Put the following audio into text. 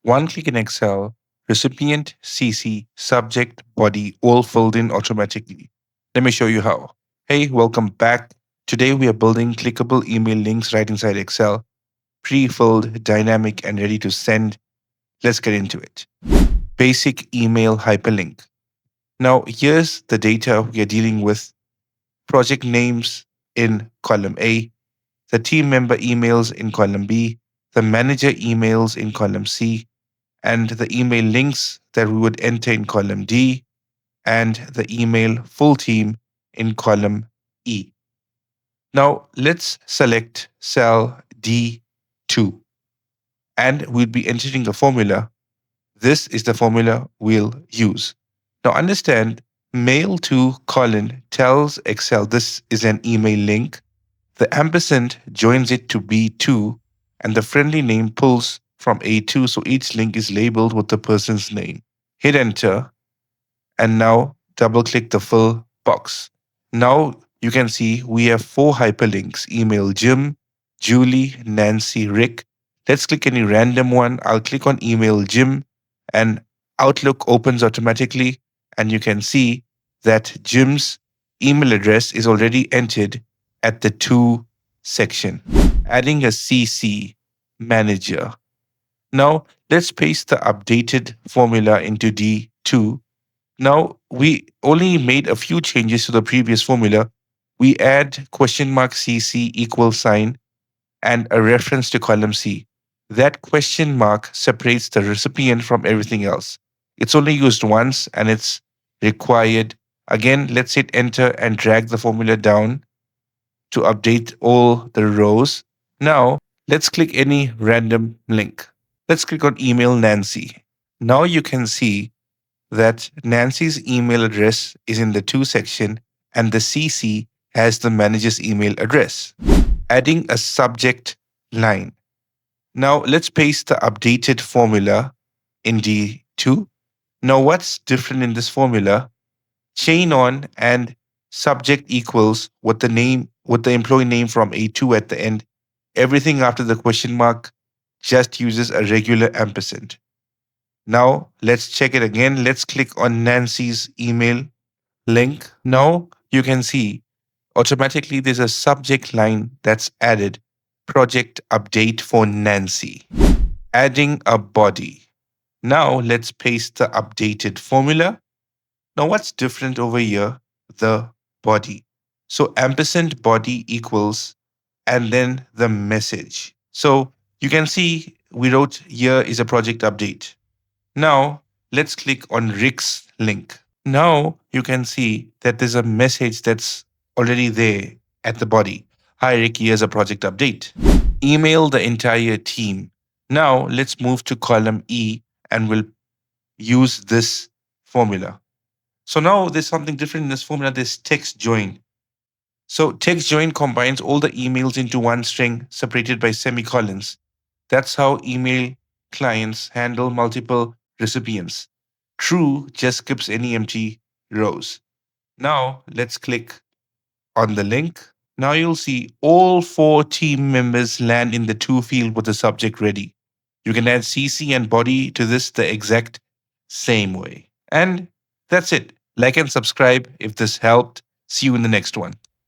One click in Excel, recipient, CC, subject, body, all filled in automatically. Let me show you how. Hey, welcome back. Today we are building clickable email links right inside Excel, pre-filled, dynamic, and ready to send. Let's get into it. Basic email hyperlink. Now, here's the data we are dealing with: project names in column A, the team member emails in column B, the manager emails in column C, and the email links that we would enter in column D, and the email full team in column E. Now, let's select cell D2, and we'll be entering a formula. This is the formula we'll use. Now understand, mail to colon tells Excel this is an email link. The ampersand joins it to B2, and the friendly name pulls from A2, so each link is labeled with the person's name. Hit enter, and now double click the fill box. Now you can see we have 4 hyperlinks: email Jim, Julie, Nancy, Rick. Let's click any random one. I'll click on email Jim, and Outlook opens automatically, and you can see that Jim's email address is already entered at the to section. Adding a CC manager. Now let's paste the updated formula into D2. Now, we only made a few changes to the previous formula. We add question mark CC equal sign and a reference to column C. That question mark separates the recipient from everything else. It's only used once and it's required. Again, let's hit enter and drag the formula down to update all the rows. Now, let's click any random link. Let's click on email Nancy. Now you can see that Nancy's email address is in the to section and the CC has the manager's email address. Adding a subject line. Now let's paste the updated formula in D2. Now what's different in this formula? Chain on and subject equals with the employee name from A2 at the end. Everything after the question mark just uses a regular ampersand. Now let's check it again. Let's click on Nancy's email link. Now you can see automatically there's a subject line that's added: project update for Nancy. Adding a body. Now let's paste the updated formula. Now what's different over here? The body. So ampersand body equals and then the message. So you can see we wrote here is a project update. Now, let's click on Rick's link. Now, you can see that there's a message that's already there at the body. Hi, Rick, here's a project update. Email the entire team. Now, let's move to column E and we'll use this formula. So now there's something different in this formula. There's text join. So text join combines all the emails into one string separated by semicolons. That's how email clients handle multiple recipients. True just skips any empty rows. Now let's click on the link. Now you'll see all 4 team members land in the to field with the subject ready. You can add CC and body to this the exact same way. And that's it. Like and subscribe if this helped. See you in the next one.